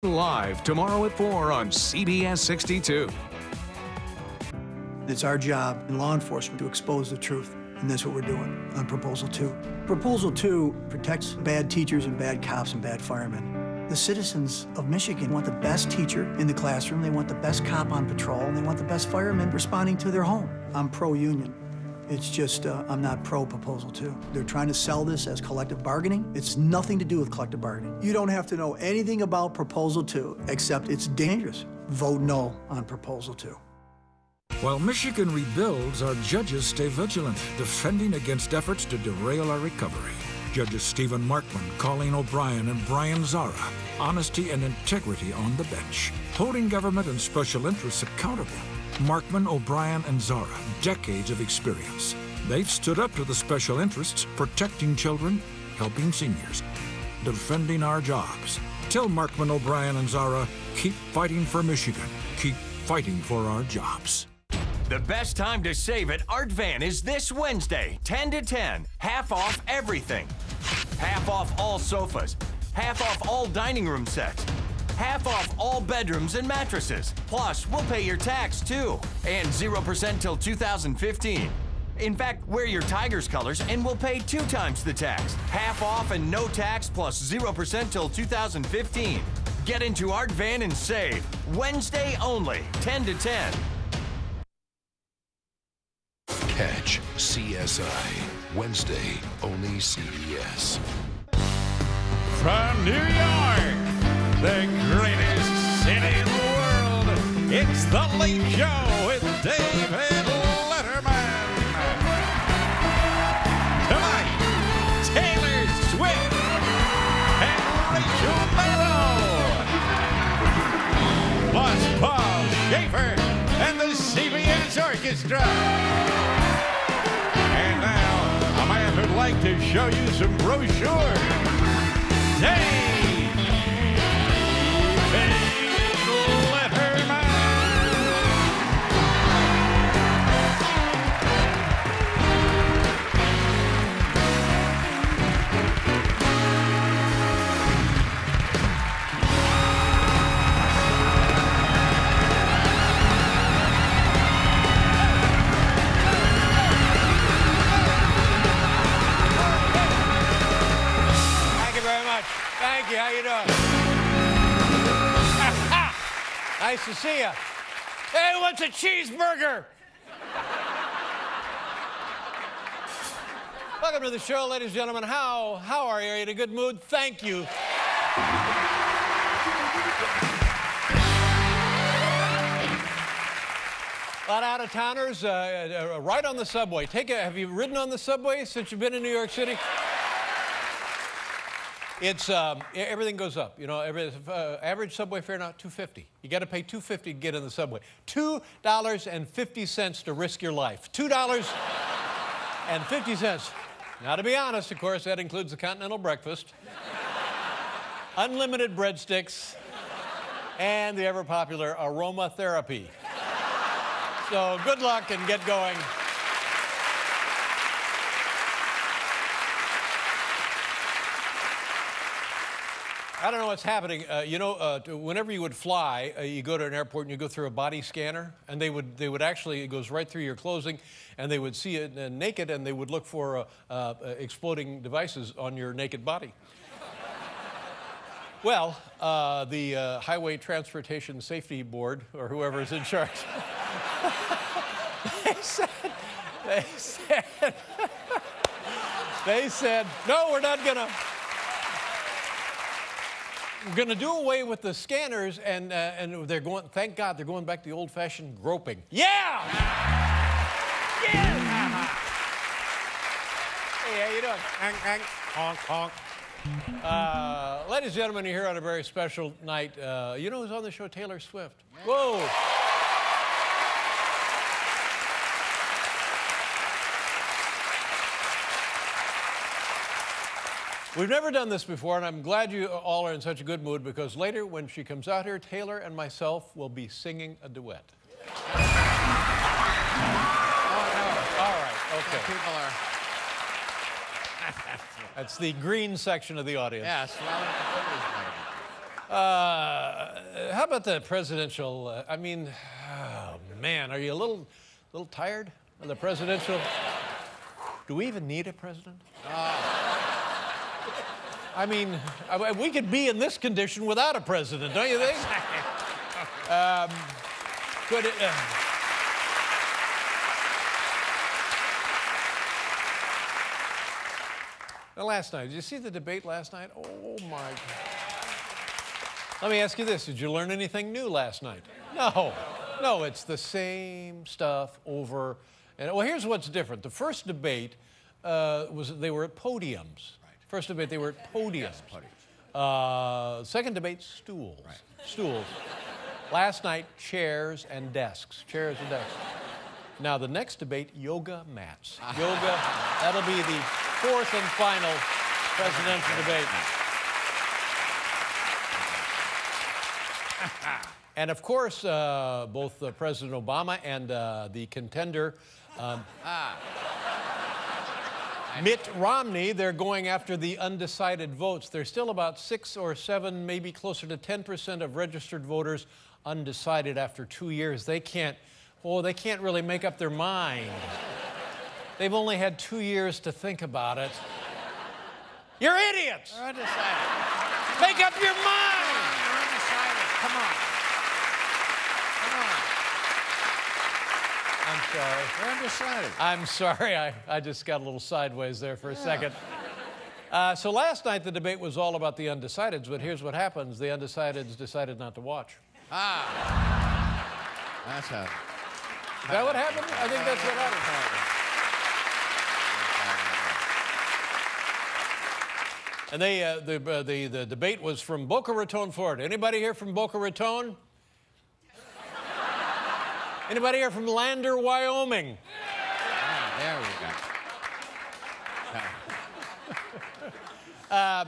Live tomorrow at 4 on CBS 62. It's our job in law enforcement to expose the truth, and that's what we're doing on Proposal 2. Proposal 2 protects bad teachers and bad cops and bad firemen. The citizens of Michigan want the best teacher in the classroom, they want the best cop on patrol, and they want the best firemen responding to their home. I'm pro-union. It's just, I'm not pro-Proposal 2. They're trying to sell this as collective bargaining. It's nothing to do with collective bargaining. You don't have to know anything about Proposal 2, except it's dangerous. Vote no on Proposal 2. While Michigan rebuilds, our judges stay vigilant, defending against efforts to derail our recovery. Judges Stephen Markman, Colleen O'Brien, and Brian Zara. Honesty and integrity on the bench. Holding government and special interests accountable. Markman, O'Brien, and Zara, decades of experience. They've stood up to the special interests, protecting children, helping seniors, defending our jobs. Tell Markman, O'Brien, and Zara, keep fighting for Michigan. Keep fighting for our jobs. The best time to save at Art Van is this Wednesday, 10 to 10. Half off everything. Half off all sofas. Half off all dining room sets. Half off all bedrooms and mattresses. Plus, we'll pay your tax too. And 0% till 2015. In fact, wear your Tigers colors and we'll pay 2 times the tax. Half off and no tax plus 0% till 2015. Get into Art Van and save. Wednesday only, 10 to 10. Catch CSI Wednesday, only CBS. From New York, the greatest city in the world, it's The Late Show with David Letterman. Tonight, Taylor Swift and Rachel Maddow, plus Paul Schaefer and the CBS Orchestra. And now, a man who'd like to show you some brochures. Dave Letterman. Thank you. How you doing? Nice to see you. Hey, what's a cheeseburger? Welcome to the show, ladies and gentlemen. How are you? Are you in a good mood? Thank you. A lot of out-of-towners right on the subway. Have you ridden on the subway since you've been in New York City? It's everything goes up. You know, average subway fare now $2.50. You got to pay $2.50 to get in the subway. $2.50 to risk your life. $2.50. Now, to be honest, of course, that includes the continental breakfast, unlimited breadsticks, and the ever-popular aromatherapy. So good luck and get going. I don't know what's happening. Whenever you would fly, you go to an airport and you go through a body scanner, and they would actually, it goes right through your clothing, and they would see it naked, and they would look for exploding devices on your naked body. Well, the Highway Transportation Safety Board, or whoever is in charge, they said, no, we're not gonna. We're going to do away with the scanners, and they're going, thank God, they're going back to the old-fashioned groping. Yeah! Yeah! Hey, how you doing? Honk, honk. Ladies and gentlemen, you're here on a very special night. You know who's on the show? Taylor Swift. Whoa! We've never done this before, and I'm glad you all are in such a good mood, because later, when she comes out here, Taylor and myself will be singing a duet. Oh, no. All right, okay. People are... That's the green section of the audience. Yes. How about the presidential? I mean, oh, man, are you a little tired of the presidential? Do we even need a president? I mean, we could be in this condition without a president, don't you think? Could it? Now, last night, did you see the debate last night? Oh my God. Let me ask you this: did you learn anything new last night? No, no, it's the same stuff over. And well, here's what's different. The first debate they were at podiums. First debate, they were at podiums. Yes, second debate, stools. Right. Stools. Last night, chairs and desks. Chairs and desks. Now, the next debate, yoga mats. Yoga, that'll be the fourth and final presidential debate. And of course, both President Obama and the contender, Mitt Romney, they're going after the undecided votes. There's still about 6 or 7, maybe closer to 10% of registered voters undecided after 2 years. They can't really make up their mind. They've only had 2 years to think about it. You're idiots! They're undecided. Make up your mind! You're undecided. Come on. I'm sorry. They're undecided. I'm sorry, I just got a little sideways there for a second. So last night the debate was all about the undecideds, but here's what happens. The undecideds decided not to watch. That's how. Is that what happened? I think that's what happened. And the debate was from Boca Raton, Florida. Anybody here from Boca Raton? Anybody here from Lander, Wyoming? There we go.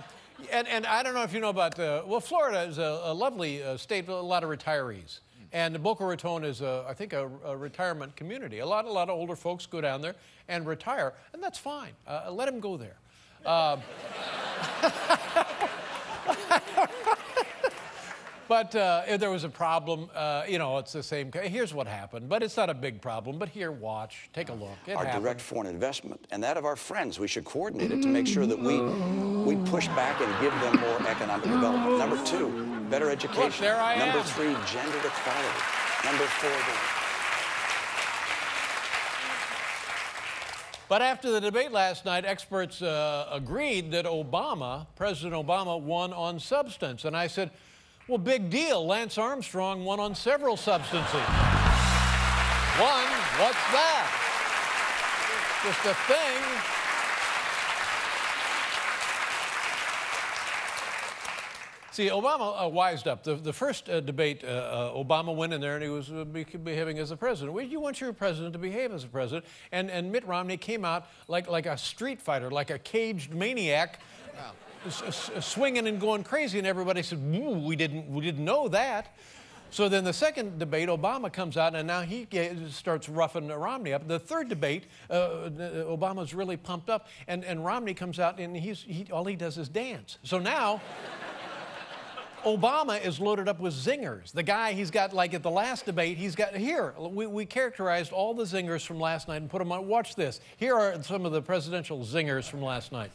And I don't know if you know about, well, Florida is a lovely state with a lot of retirees. And Boca Raton is, I think, a retirement community. A lot of older folks go down there and retire, and that's fine. Let them go there. But there was a problem. You know, it's the same. Here's what happened, but it's not a big problem. But here, watch, take a look. It our happened. direct foreign investment and that of our friends. We should coordinate it to make sure that we push back and give them more economic development. Number 2, better education. Look, there I Number am. 3, gender equality. Number 4, But after the debate last night, experts agreed that President Obama, won on substance. And I said, well, big deal. Lance Armstrong won on several substances. One, what's that? Just a thing. See, Obama wised up. The first debate, Obama went in there and he was behaving as a president. Well, you want your president to behave as a president. And Mitt Romney came out like a street fighter, like a caged maniac. Wow. Swinging and going crazy, and everybody said, "Ooh, we didn't know that." So then the second debate, Obama comes out, and now he starts roughing Romney up. The third debate, Obama's really pumped up, and Romney comes out, and all he does is dance. So now Obama is loaded up with zingers. The guy, he's got, like at the last debate, he's got, here, we characterized all the zingers from last night and put them on. Watch this. Here are some of the presidential zingers from last night.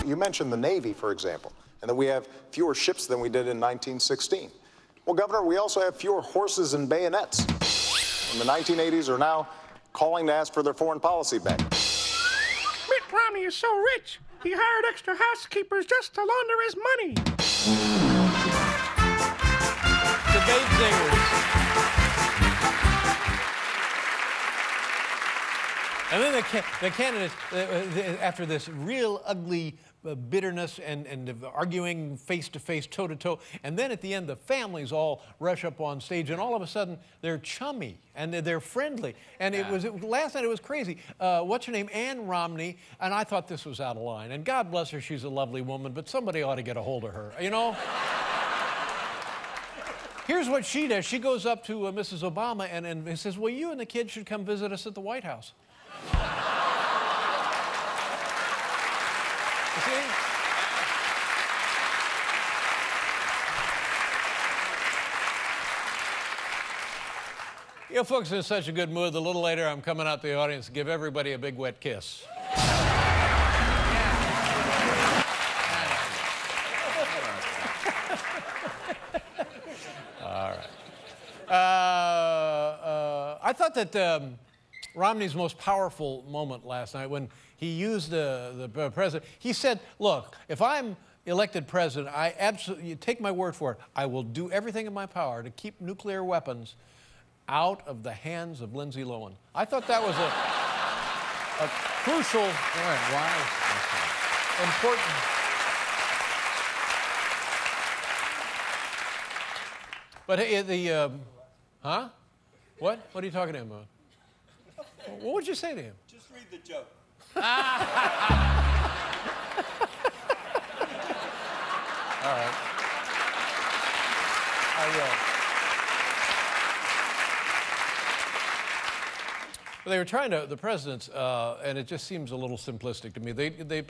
You mentioned the Navy, for example, and that we have fewer ships than we did in 1916. Well, Governor, we also have fewer horses and bayonets. In the 1980s are now calling to ask for their foreign policy back. Mitt Romney is so rich, he hired extra housekeepers just to launder his money. Debate zingers. And then the candidates, after this real ugly bitterness and arguing face-to-face, toe-to-toe, and then at the end, the families all rush up on stage, and all of a sudden, they're chummy, and they're friendly. And last night, it was crazy. What's her name? Ann Romney, and I thought this was out of line. And God bless her, she's a lovely woman, but somebody ought to get a hold of her, you know? Here's what she does. She goes up to Mrs. Obama and says, well, you and the kids should come visit us at the White House. You see? You folks are in such a good mood. A little later, I'm coming out to the audience to give everybody a big wet kiss. All right. I thought that Romney's most powerful moment last night when he used the president. He said, look, if I'm elected president, I absolutely, you take my word for it, I will do everything in my power to keep nuclear weapons out of the hands of Lindsay Lohan. I thought that was a crucial, important. But hey, huh? What? What are you talking to him about? What would you say to him? Just read the joke. All right. I will. Well, they were trying to, the presidents, and it just seems a little simplistic to me. They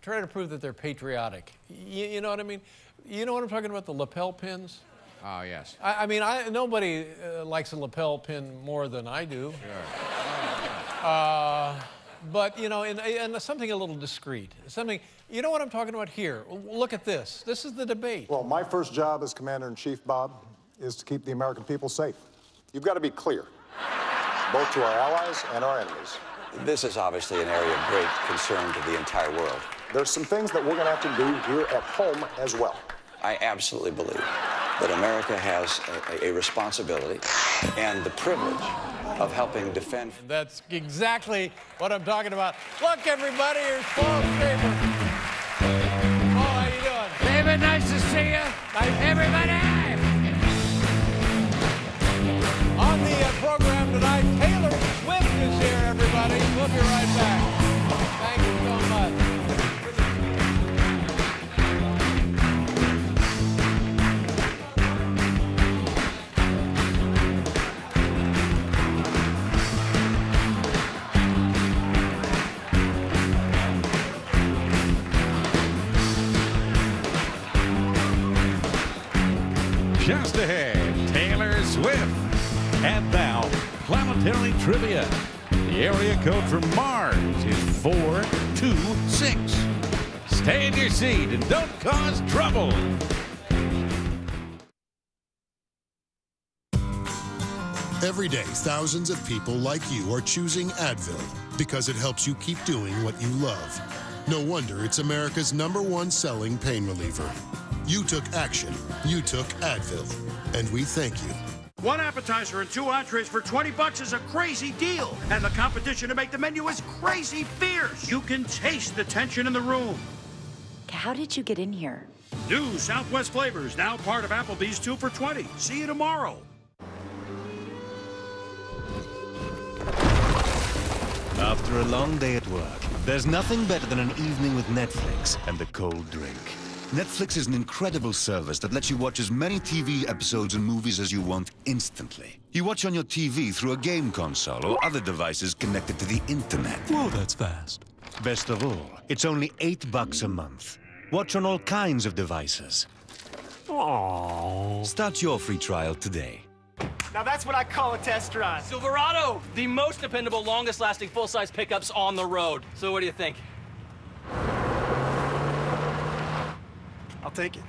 try to prove that they're patriotic. You know what I mean? You know what I'm talking about, the lapel pins? Oh, yes. I mean, nobody likes a lapel pin more than I do. Sure. But, you know, and something a little discreet. Something, you know what I'm talking about here? Look at this. This is the debate. Well, my first job as Commander-in-Chief, Bob, is to keep the American people safe. You've got to be clear, both to our allies and our enemies. This is obviously an area of great concern to the entire world. There's some things that we're going to have to do here at home as well. I absolutely believe that America has a responsibility and the privilege of helping defend. That's exactly what I'm talking about. Look, everybody, here's Paul Schaefer. Paul, how you doing? David, nice to see you. Everybody. On the program tonight, Taylor Swift is here, everybody. We'll be right back. Thank you so much. Just ahead, Taylor Swift. And now, planetary trivia. The area code for Mars is 426. Stay in your seat and don't cause trouble. Every day, thousands of people like you are choosing Advil because it helps you keep doing what you love. No wonder it's America's #1 selling pain reliever. You took action. You took Advil. And we thank you. One appetizer and 2 entrees for $20 is a crazy deal. And the competition to make the menu is crazy fierce. You can taste the tension in the room. How did you get in here? New Southwest flavors, now part of Applebee's 2 for $20. See you tomorrow. After a long day at work, there's nothing better than an evening with Netflix and a cold drink. Netflix is an incredible service that lets you watch as many TV episodes and movies as you want instantly. You watch on your TV through a game console or other devices connected to the internet. Whoa, that's fast. Best of all, it's only $8 a month. Watch on all kinds of devices. Aww. Start your free trial today. Now that's what I call a test drive. Silverado, the most dependable, longest-lasting full-size pickups on the road. So what do you think? I'll take it.